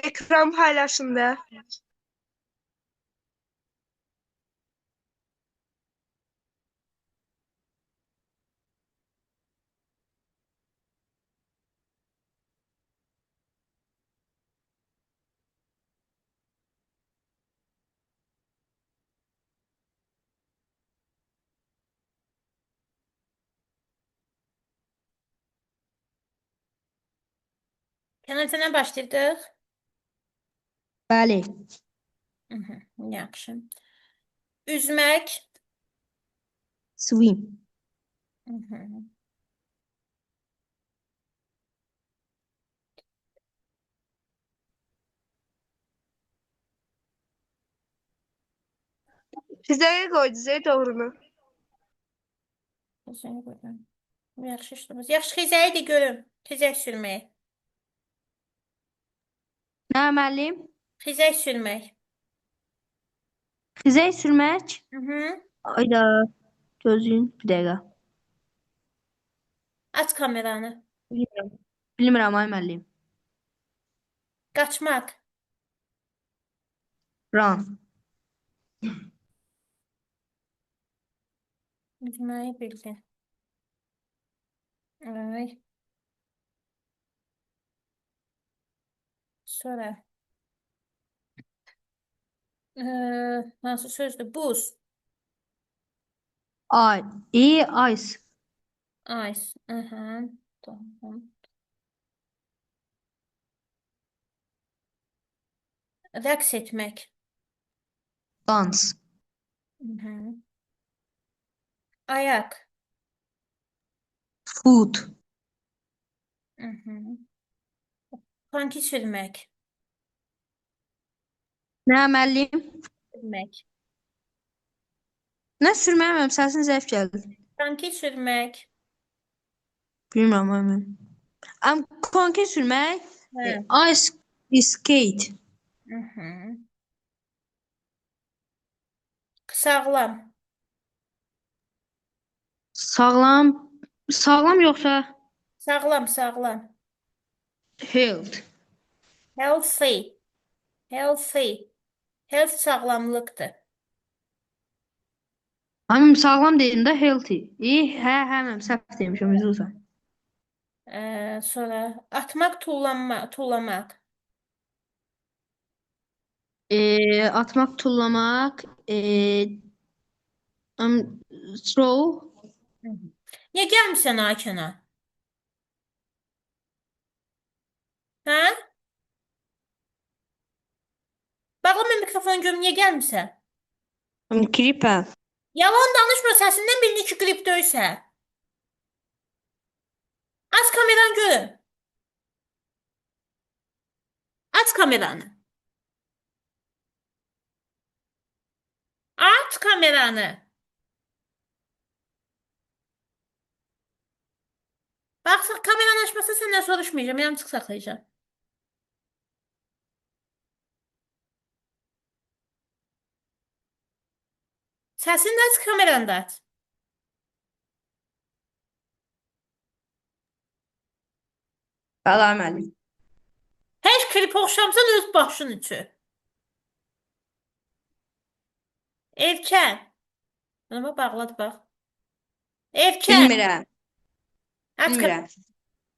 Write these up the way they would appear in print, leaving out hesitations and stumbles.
Ekran paylaşımda. Kənardan başlayırdıq. Bəli. Yaxşı. Üzmək. Swim. Füzeye koydu doğrunu. Yaxşı işləməz. Yaxşı xizəyi görüm. Xizək sürmək. Nə əməliyim? Xizək sürmək. Xizək sürmək. Ayda gözləyin bir dəqiqə. Aç kameranı. Bilmirəm ay müəllim. Qaçmaq. Run. Üzməyi bildin. Ay. Sonra. Hansı sözdür? Buz. Ice. Ice. Tamam. Rəqs etmək. Dance. Ayaq. Food. Konki sürmək. Nə əməliyim? Sürmək. Nə sürməyəm, səsin zəif gəldi. Konki sürmək. Bilmirəm ay müəllim. Konki sürmək. Ice skate. Sağlam. Sağlam yoxsa Sağlam. health. Healthy. Health sağlamlıqdır. Amim sağlam dedim də healthy. Mənim səhv demişəm, üzr olsun. Sonra atmaq, tullamaq. Atmaq, tullamaq, throw. Niyə gəlmirsən Akına? Hə? Bağlama mikrofonu görüm, niyə gəlmirsən? Klipə. Yalan danışma, səsindən birini ki, klip döysə. Aç kameranı görüm. Aç kameranı. Aç kameranı. Bax, kameranı açmasa səndən soruşmayacağım, yamçıq saxlayacağım. Səsini də aç, kameranı da aç. Qalar müəllim. Heç klip oxşamsan öz başın üçün. Erkən. Buna bağladı, bax. Erkən. Bilmirəm.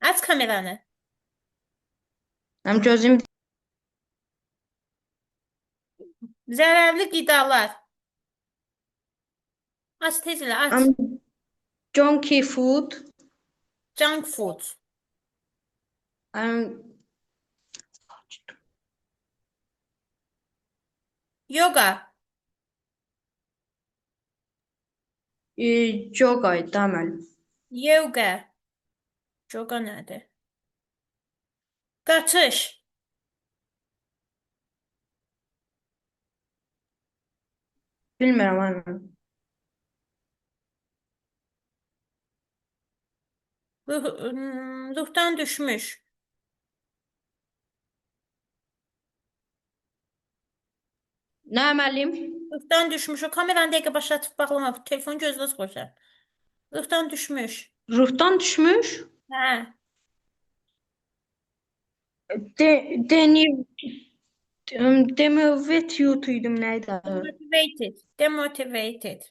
Aç kameranı. Gözüm. Zərərli qidalar. Aç, tez elə, aç. Junky food. Junk food. Yoga. Yoga da müəllim. Yoga. Yoga nədir? Qaçış. Bilmirəm ay müəllim. Ruhdan düşmüş. Nə əməliyim? Ruhdan düşmüş. O kameranı dəqiqə başlatıb bağlama. Telefonu gözünə qoyacaq. Ruhdan düşmüş. Ruhdan düşmüş. Hə. Denir demotivate idim neydi adı? Demotivated. Demotivated.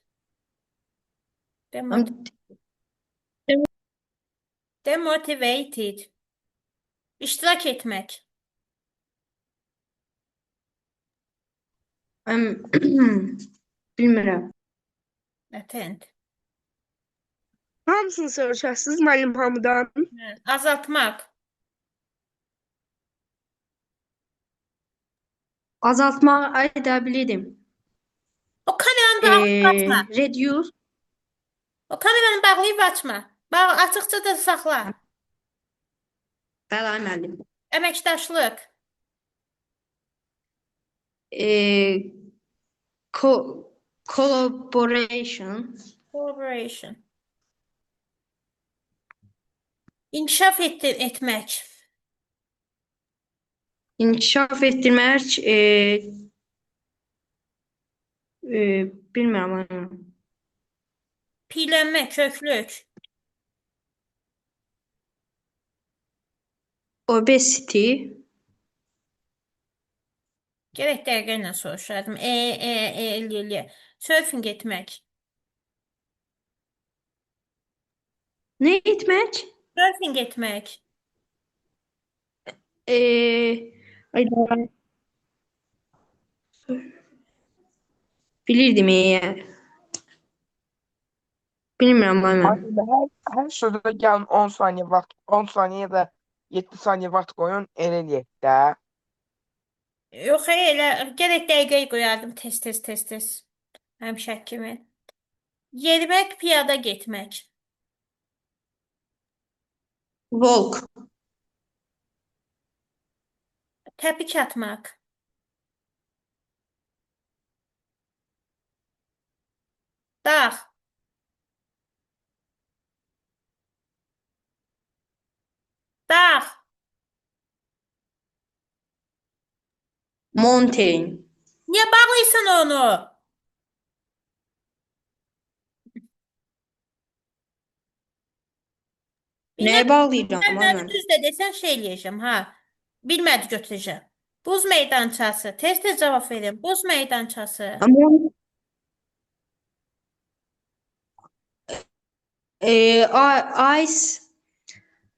Demot Am- Demotivated. İştirak etmek. am- Bilmirəm. Attend. Hamısını soruşarsınız müəllim hamıdan. Hə, azaltmaq. Azaltmağı ayda bilirdim. O kameranı bağlayıb açma. Reduce. O kameranı bağlayıb açma. Açıqca da saxla. Bəli, müəllim. Əməkdaşlıq. E, Collaboration. Collaboration. İnkişaf etmək. İnkişaf etdirmək. Bilmirəm. Müəllim. Piylənmək, köklük. Obesity. Gərək dəqiqə ilə soruşardım. Eləyəliyə. Surfing etmək. Nə etmək? Surfing etmək. Ayda. Bilirdim Bilmirəm müəllim. Aydın, hər sözdə gəlin 10 saniyə vaxt, 10 saniyə ya da 7 saniyə vaxt qoyun, elə eləyək də. Yox, elə gərək dəqiqəyi qoyardım tez. Həmişə kimi. Yerimək, piyada getmək. Walk. Təpik atmaq. Dağ. Dağ. Mountain. Niyə bağlıysan onu? Nəyə bağlayıram Sən müəllim? düz də desən şey eləyəcəm, ha. Bilmədi götürəcəm. Buz meydançası. Tez cavab verin. Buz meydançası. Amma ice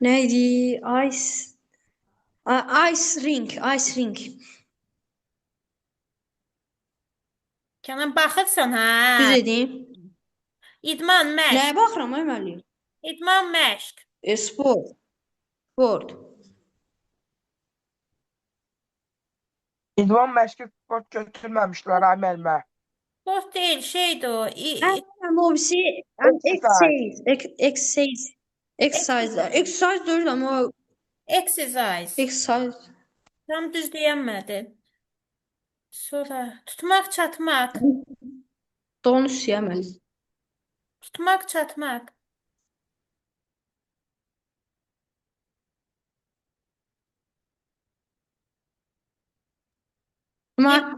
neydi? Ice ring. Kənan baxırsan, Düz ha. edeyim. İdman, məşq. Nəyə baxıram ay müəllim? İdman, məşq. Sport. İdman məşqi sport götürməmişlər ay müəllimə. Sport deyil, şeydir o. O bir şey exercise deyil amma Exercise. exercise Tam düz deyəmədin. Sonra tutmaq, çatmaq. donus yeməli. Tutmaq, çatmaq.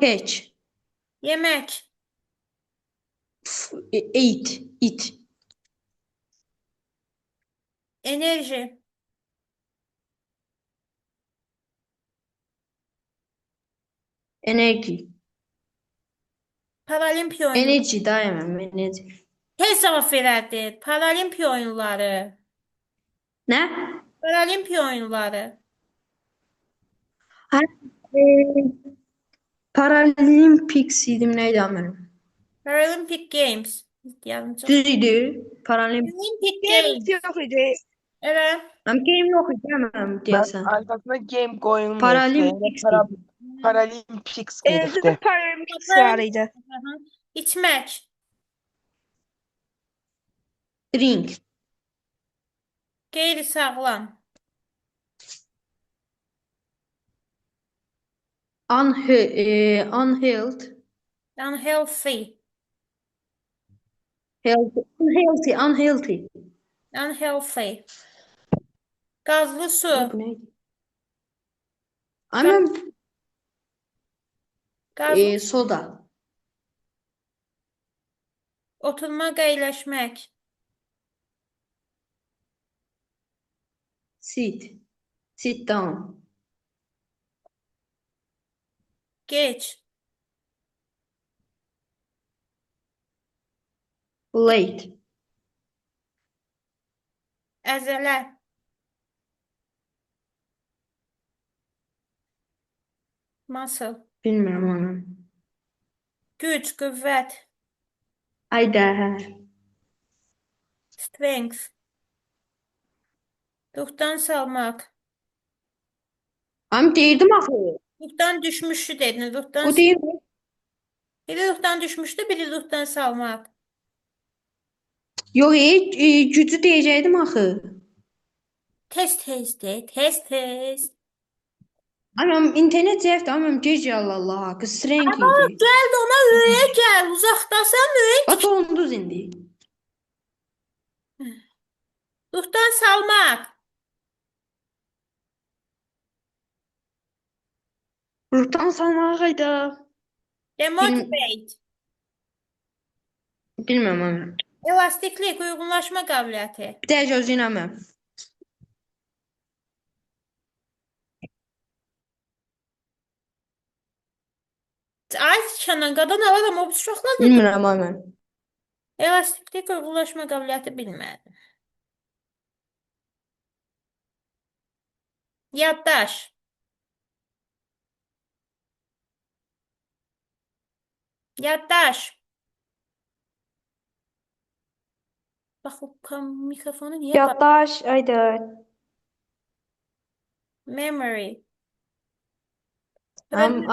Catch. Yemək. Eat. Enerji. Energy. Paralimpiya oyunları. Energy daiməm. Energy. Tez cavab verərdin. Paralimpiya oyunları. Nə? Paralimpiya oyunları. Paralympics idim neydi mənim? Paralympic Games. Yardımcı. Düz idi. Paralympic. Olympic Games Games. yox idi. Evet. Game yox idi mənim Mən deyəsən. arkasına game qoyulmayıb. Paralympics idi. Paralympics Evet. qeydifdir. Paralympics var idi. Hı-hı. İçmək. Drink. Qeyri-sağlam. Unhealthy. Unhealthy. Unhealthy. Unhealthy. Qazlı su. Bu neydi? Ama Qazlı soda. oturmaq, əyləşmək. Sit down. Geç. Late. Əzələ. Muscle. Bilmirəm onu. Güc, qüvvət. Ayda. Strength. Ruhdan salmaq. Am deyirdim axı. Ruhdan düşmüşü dedin. Ruhdan O deyirdi. biri ruhdan düşmüşdü, biri ruhdan salmaq. Yox, gücü deyəcəkdim axı. Tez de, tez. Anam internet zəifdir, anam gec Allah haqqı. Strength idi. Gəl də ona öyə gəl. Uzaqdasan öyün. Bax onduz indi. Ruhdan salmaq. Ruhdan salmağa qayda. Demotivate. Bilmirəm anam. Elastiklik, uyğunlaşma qabiliyyəti. Bir də gözləyirəm. Ay kəndən qadan alaram, o uşaqlar da Bilmirəm anam. elastiklik, uyğunlaşma qabiliyyəti bilmədim. Yaddaş. Yaddaş. Bax, o mikrofonu niyə qapat? Yaddaş, ayda. Memory.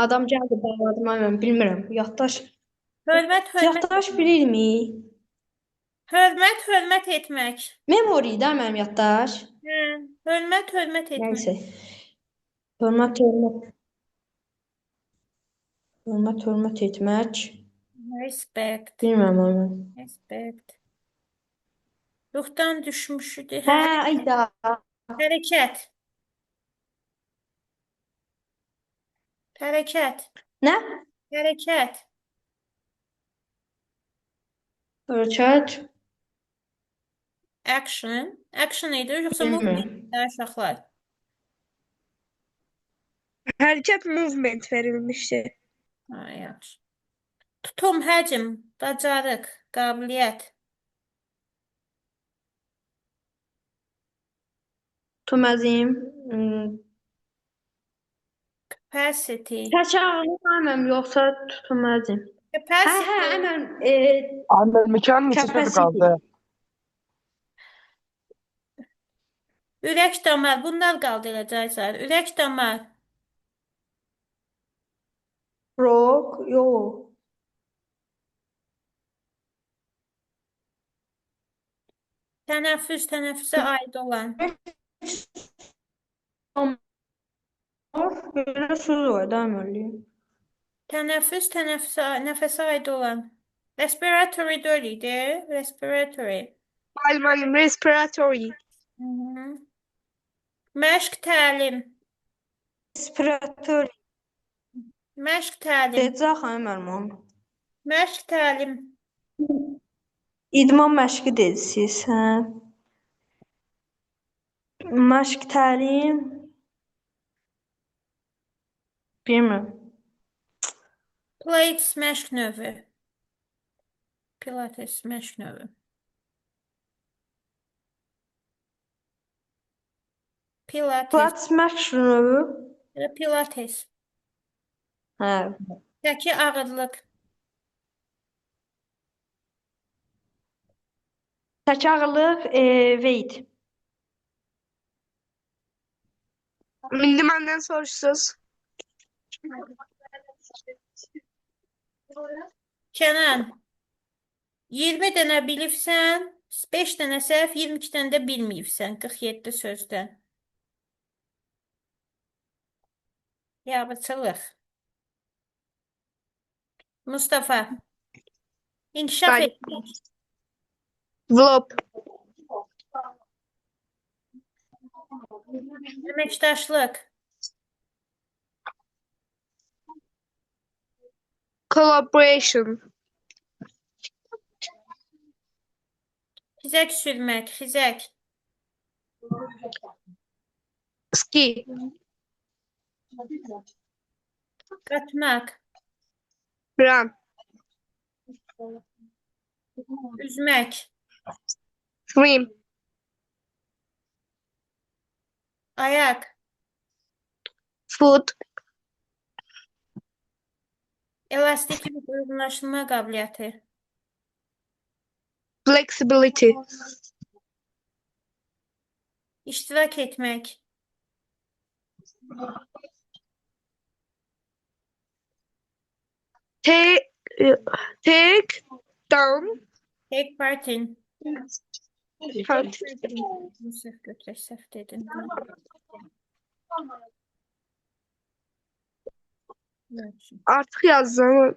Adam gəldi, bağladım anam. Bilmirəm. Yaddaş. Hörmət Yaddaş bilirmi? hörmət etmək. Memory də mənim yaddaş. Hə, hörmət etmək. Nəysə. Hörmət etmək. Respect. Bilmirəm anam. Respect. Ruhdan düşmüşdü. Hə, ayda. Hərəkət. Hərəkət. Nə? Hərəkət. Hərəkət. Action. Action idi, yoxsa Bilmirəm. movement uşaqlar? Hərəkət movement verilmişdi. Ha, yaxşı. Tutum, həcm, bacarıq, qabiliyyət. Tuməzim. Capacity. Təşəkkürəm yoxsa tutmazım. Hə, Capacity. əmən Abi mekanın neçə sözü Capacity. qaldı? Ürək damar. Bunlar qaldı eləcəksən. Ürək damar. rock, yox. Tənəffüs, tənəffüsə aid olan. Belə söz var da əməlli. Tənəffüs, nəfəsə aid olan. Respiratory da öyle idi. Respiratory. Alman respiratory. Hı. Məşq, təlim. Respirator Məşq, təlim. deyəcək əməlli onu. Məşq, təlim. İdman məşqi deyirsiniz, hə? Məşq təlim. Bilmirəm. Plates, məşq növü. Pilates, məşq növü. Pilates. Plat məşq növü. Pilates. Hə. Çəki ağırlıq. Təkağırlıq, weight. İndi məndən soruşsunuz. Kənan. 20 dənə bilibsən, 5 dənə səhv, 22 dənə də bilməyibsən 47 sözdən. Yabıçılıq. Mustafa. İnkişaf Bəli. etmək. Vlog. Əməkdaşlıq. Collaboration. Xizək sürmək. Xizək. Ski. Qatmaq. Run. Üzmək. Swim. Ayaq. Foot. Elastiklik, uyğunlaşdırma qabiliyyəti. Flexibility. İştirak etmək. Take, take down. Take part in. Part. Səhv götürək, səhv dedim. Artık yazdım.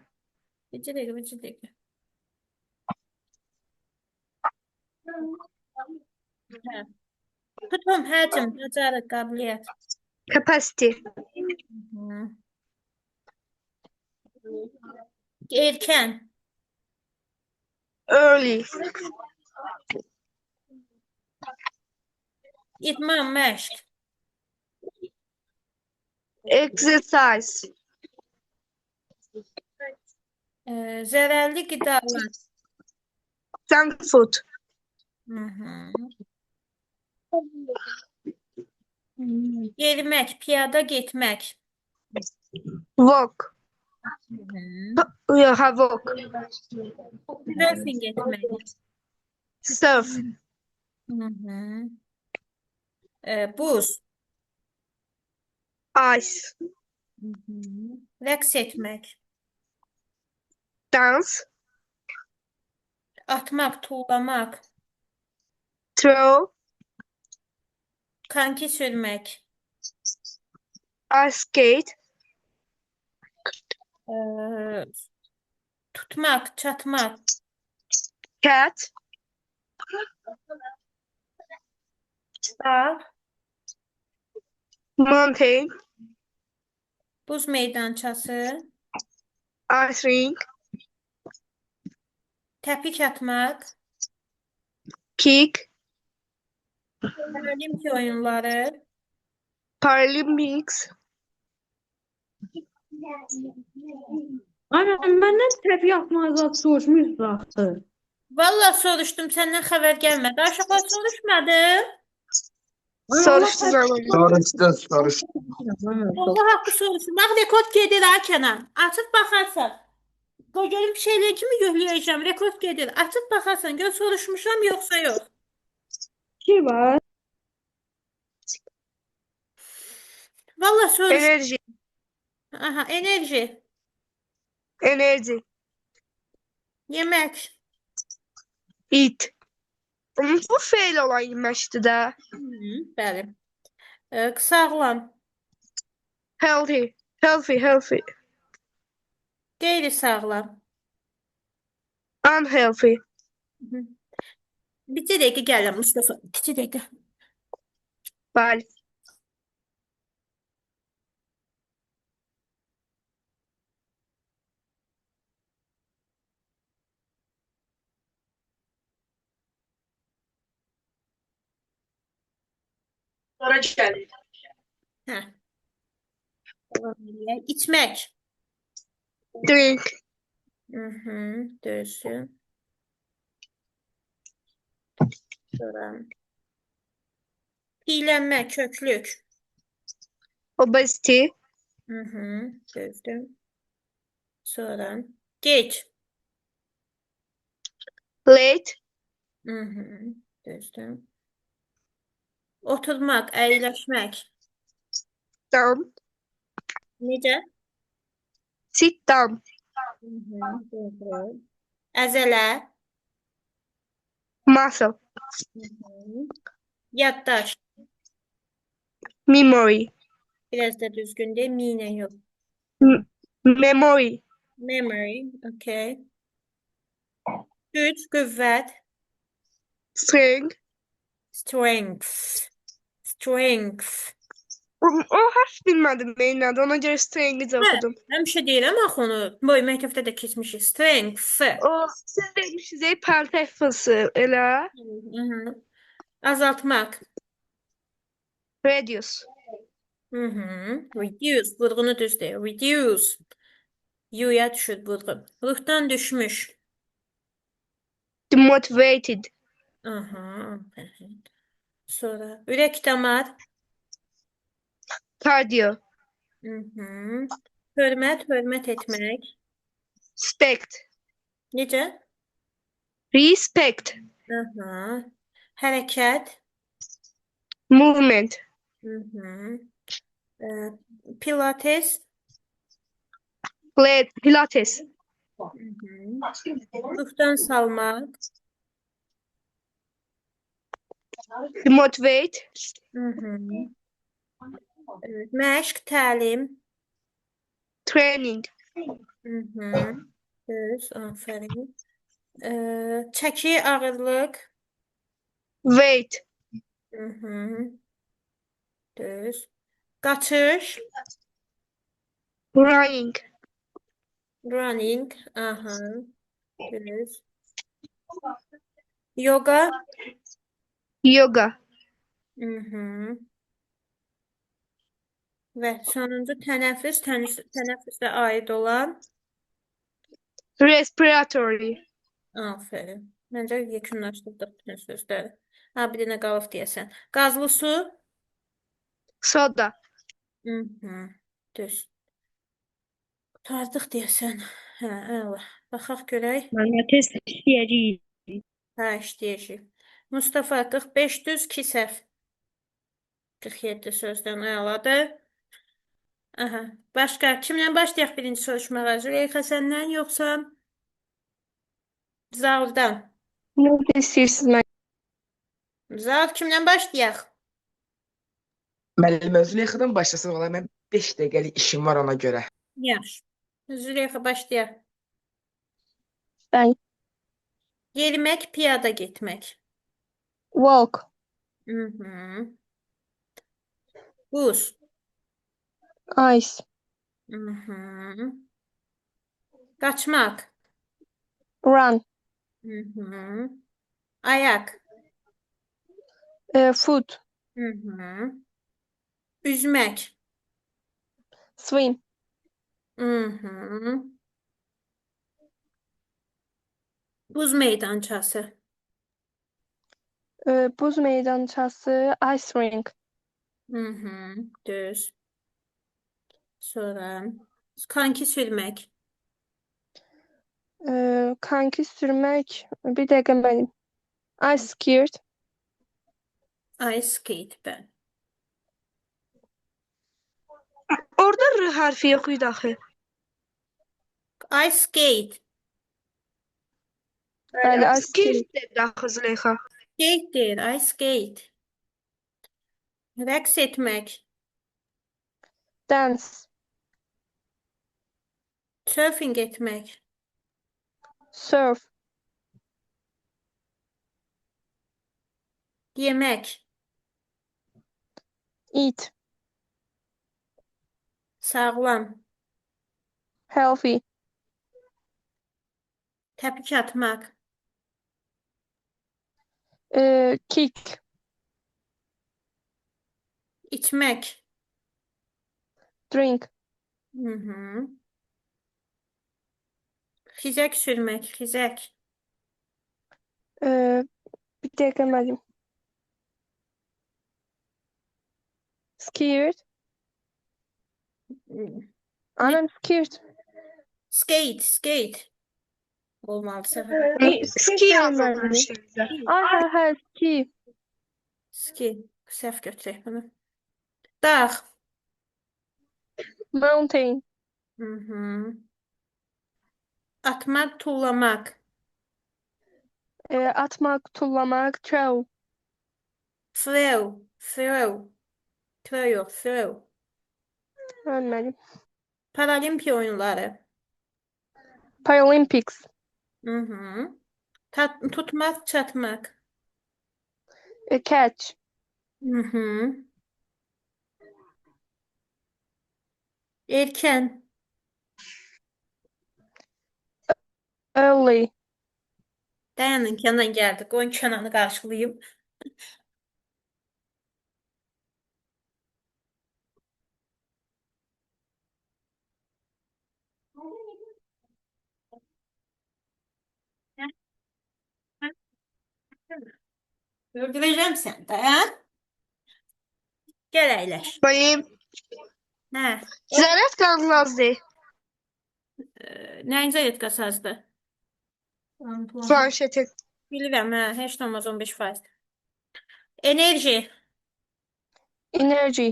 Bir dəqiqə. Hə. Tutum, həcm, bacarıq, qabiliyyət. Capacity. Hı. Erkən. Early. İdman, məşq. Exercise. Zərərli qidalar. Junk food. Hı -hı. Yerimək, piyada getmək. Walk. Hı -hı. Yeah, walk. Surfing etmək. Surf. Hı -hı. Buz. Ice. Hı -hı. Rəqs etmək. Dance. Atmaq, tullamaq. Throw. Konki sürmək. Ice skate. Tutmaq, çatmaq. Cat. Dağ. Mountain. Buz meydançası. Ice ring. Təpik atmaq. Kick. Paralimpiya oyunları. Paralympics. Aynen benden trafik yapmaya soruşmuşuz axı. Vallahi soruşdum, səndən xəbər gəlmədi. Aşağıda soruşmadım. Soruştu zaman. Soruşdu. Allah haqqı soruşdum. Bax, rekord gedir ha Kənan. Açıb baxarsan. Qoy görüm bir şeylər kimi yükləyəcəm. Rekord gedir. Açıb baxarsan. Gör soruşmuşam yoxsa yox. Şey var. Vallahi soruşdum. Enerji. Aha, enerji. Enerji. Yemək. Eat. Bu fail olan yeməkdir də. Bəli. Sağlam. Healthy. Healthy. Qeyri-sağlam. Unhealthy. Bir dəqiqə gələm Mustafa. 2 dəqiqə. Bəli. Sonra gəlir. Hə. Davam eləyək. İçmək. Drink. Döysün. Sonra. Piylənmək, köklük. Obesity. Dözdüm. Sonra. Geç. Late. Dözdüm. Oturmaq, əyləşmək. Down. Necə? Sit down. Əzələ. Muscle. Yaddaş. Memory. Biraz da düzgün de, mine yox. Memory. Memory, okay. Güc, qüvvət. Strength. Strength. O harf bilmədim neyinədir. Ona görə strength oxudum. Həmişə deyirəm axı onu. Boy məktəbdə də keçmişik. Strength. O siz demişsiniz pərtəfəsi elə. Azaltmaq. Radius. Reduce. Vurğunu düz deyir. Reduce. Yu'ya düşür vurğu. Ruhdan düşmüş. Demotivated. Aha. Aferin. Sonra ürək damar. Cardio. Hörmət, hörmət etmək. Respect. Necə? Respect. Aha. Hərəkət. Movement. Pilates. Pilates. Ruhdan salmaq. Demotivate. Məşq, təlim. Training. Düz, aferin. Çəki, ağırlıq. Weight. Düz. Qaçış. Running. Running. Aha. Düz. Yoga. Yoga. Və sonuncu tənəffüs, tənəffüslə aid olan. Respiratory. Aferin. Məncə yekunlaşdırdıq bütün sözləri. Ha, bir dənə qalıb deyəsən. Qazlı su. Soda. Düz. Qurtardıq deyəsən. Hə, əla. Baxaq görək. Mən test istəyəcəyik. Hə, işləyəcək. Mustafa 45 düz 2 səhv. 47 sözdən əladır. Aha. Başqa kimlə başlayaq birinci soruşmağa? Züleyxa səndən yoxsa Zaurdan? Ne istəyirsiniz mən? Zaur kimlə başlayaq? Müəllim Züleyxadan başlasın valla mən 5 dəqiqəlik işim var ona görə. Yaxşı. Züleyxa başlayaq. Ben. Yerimək, piyada getmək. Walk. Buz. Ice. Qaçmaq. Run. Ayak. Foot. Üzmək. Swim. Buz meydançası. Buz meydançası. Ice rink. Düz. Sonra kanki sürmək. Kanki sürmek. Bir dakika benim. Ice skate. Ice skate ben. Orada R harfi yok daxil. Ice skate. Bəli, ice skate daxil Züleyxa. Skate deyil, ice skate. Rəqs etmək. Dance. Surfing etmək. Surf. Yemək. Eat. Sağlam. Healthy. Təpik atmaq. Kick. İçmək. Drink. Xizək sürmək. Xizək. Bir dakika benim. Scared. Anam scared. Skate. Skate. Olmalı səfər. Ski yazılmış. Ay, ski. Ski. Səhv götürək bunu. Dağ. Mountain. Atmaq, tullamaq. Atmak, tullamak, throw. Throw. Throw. Throw yox, throw. Ölmedim. Paralimpiya oyunları. Paralympics. Tutmaq, çatmaq. Catch. Erkən. Early. Dayanın, Kənan gəldi. Qoyun Kənanı qarşılayım. Öldüreceğim seni. Dayan. Gel əyləş. Bayım. Hə. Zərət qalmazdı. Nəyin zəyət qasazdı? Planşetin. Bilirəm, hə. Heç də olmaz 15%. Enerji. Energy.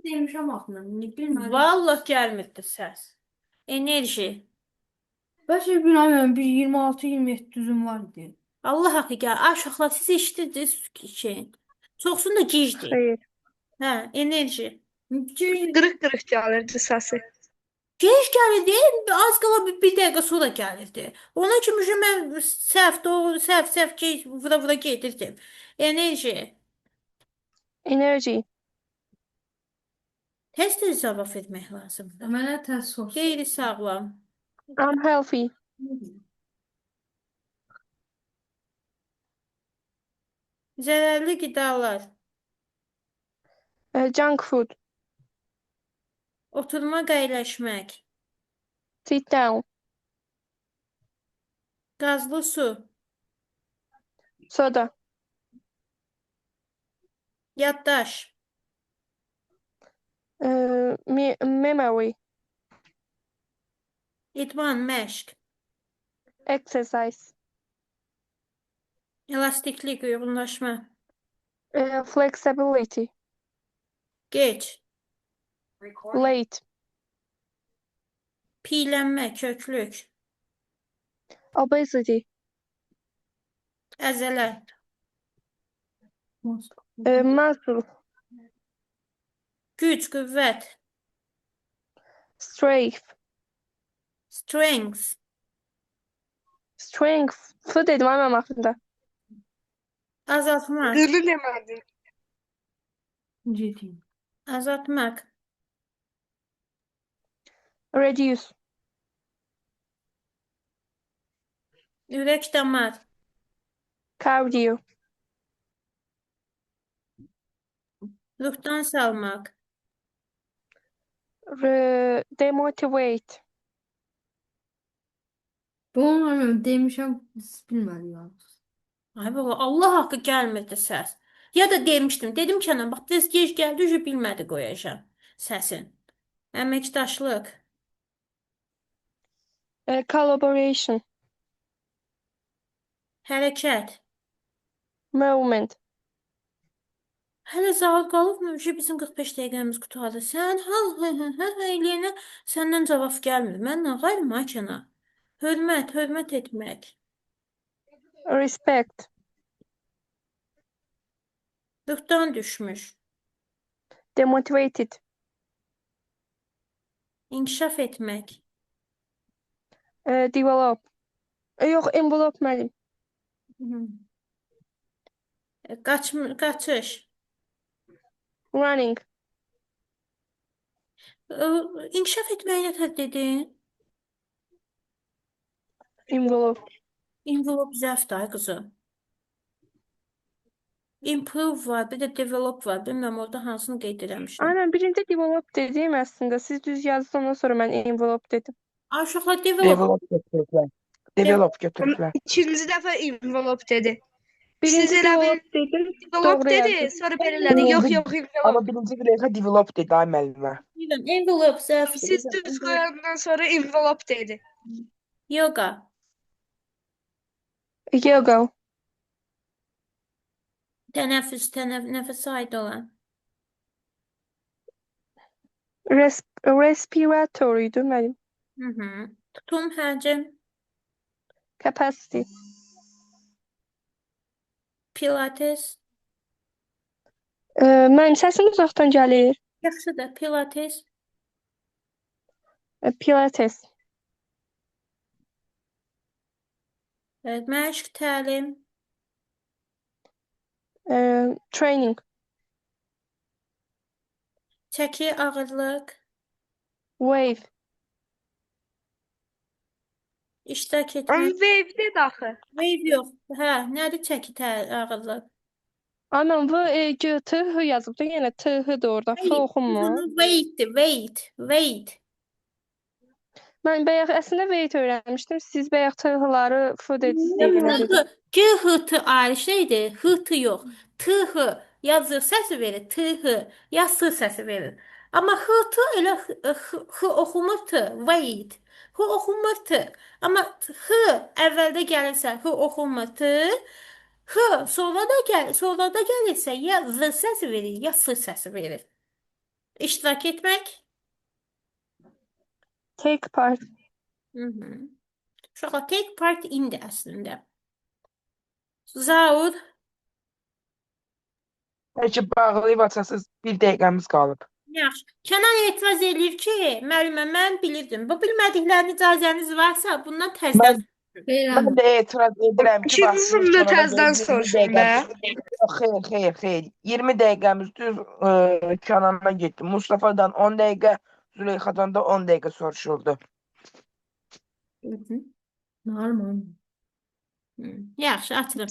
Demişəm axı, bilmədim. Vallahi gəlmirdi səs. Enerji. Bəlkə bilmirəm, bir 26-27 düzüm var idi. Allah haqqı gəl. Ay uşaqlar, siz eşidirdiniz ki. Çoxsunu da gicdir. Xeyr. Hə, enerji. Qırıq-qırıq gəlirdi səsi. Gec gəlirdi, az qala bir dəqiqə sonra gəlirdi. Ona kimi mən səhv, doğru, səhv vura gedirdim. Enerji. Energy. Tez-tez cavab vermək lazımdır. Mənə tərs olsun. Qeyri-sağlam. Unhealthy. Zərərli qidalar. Junk food. Oturmaq, əyləşmək. Sit down. Qazlı su. Soda. Yaddaş. Memory. İdman, məşq. Exercise. Elastiklik, uyğunlaşma. Flexibility. Geç. Late. Piylənmə, köklük. Obesity. Əzələ. Muscle. Güc, qüvvət. Strength. Strength. Strength. F dedim ama aklımda. Azaltmaq. Qını demədin. Ciddi. Azaltmaq. Reduce. Ürək, damar. Cardio. Ruhdan salmaq. Demotivate. Bunu demişəm, bilmədim ya. Ay baba, Allah haqqı gəlmirdi səs. Ya da demişdim. Dedim ki, anam, bax, tez gec gəldi, ucu bilmədi qoyacam səsin. Əməkdaşlıq. Collaboration. Hərəkət. Movement. Hələ zahid qalıbmı? Bizim 45 dəqiqəmiz qutadı. Sən eləyənə səndən cavab gəlmir. Mənlə qayır makina. Hörmət etmək. Respect. Ruhdan düşmüş. Demotivated. İnkişaf etmək. Develop. Yok, envelope mənim. Qaçış. Running. İnkişaf etməyi nətər dedin? Envelope. Envelope zəfdir ay qızım. Improve var, bir də develop var. Bilmirəm orada hansını qeyd eləmişdim. Aynen, birinci develop dediğim aslında. Siz düz yazdınız, ondan sonra ben envelope dedim. Ay uşaqlar develop. Develop götürüblər. Develop götürüblər. İkinci dəfə envelope dedi. Birinci Siz elə bir develop dedim. envelope Doğru dedi, yazdım. sonra belə elədi. Yox, envelope. Amma birinci bir dəfə develop dedi ay müəllimə. Bilmirəm, envelope zəfdir. Siz düz qoyandan sonra envelope dedi. Yoga. Yoga. Tənəffüs, nəfəsə aid olan. Respiratory'du mənim. Tutum, həcm, Capacity. pilates. Mənim səsim uzaqdan gəlir. Yaxşıdır, pilates. Pilates. Məşq, təlim. Training. Çəki, ağırlıq. Wave. İştirak Amma etmək. wave dedi axı. Wave yox. Hə, nədir çəki, ağırlıq? Aynen, G, T, H yazıbdı. Yenə T, H da orada. F oxunmur. Weight. Mən bayaq əslində wait öyrənmişdim. Siz bayaq tığları f dediniz deyə elə dedim. Tı, G, H, T ayrı şeydir. H, T yox. T, H yazır səsi verir. T, H ya S səsi verir. Amma H, T elə H oxumur T. Wait. H oxumur T. Amma H əvvəldə gəlirsə H oxumur T. H sonra da gəlirsə ya Z səsi verir ya S səsi verir. İştirak etmək. Take part. Uşaqlar take part indi əslində. Zaur. Peki bağlayıb açasız bir dəqiqəmiz qalıb. Yaxşı. Kənan etiraz eləyir ki, müəllimə, mən bilirdim. Bu bilmədiklərin icazəniz varsa, bundan təzədən Verirəm. Mən də etiraz edirəm ki, İkinci vaxtınız sınıfda sonradan təzədən 20 soruşun dəqiqəmiz- Yox, xeyr. 20 dəqiqəmiz düz Kənan'a getdi. Mustafa'dan 10 dəqiqə, Züleyxadan da 10 dəqiqə soruşuldu. Normal. Yaxşı, açılıb.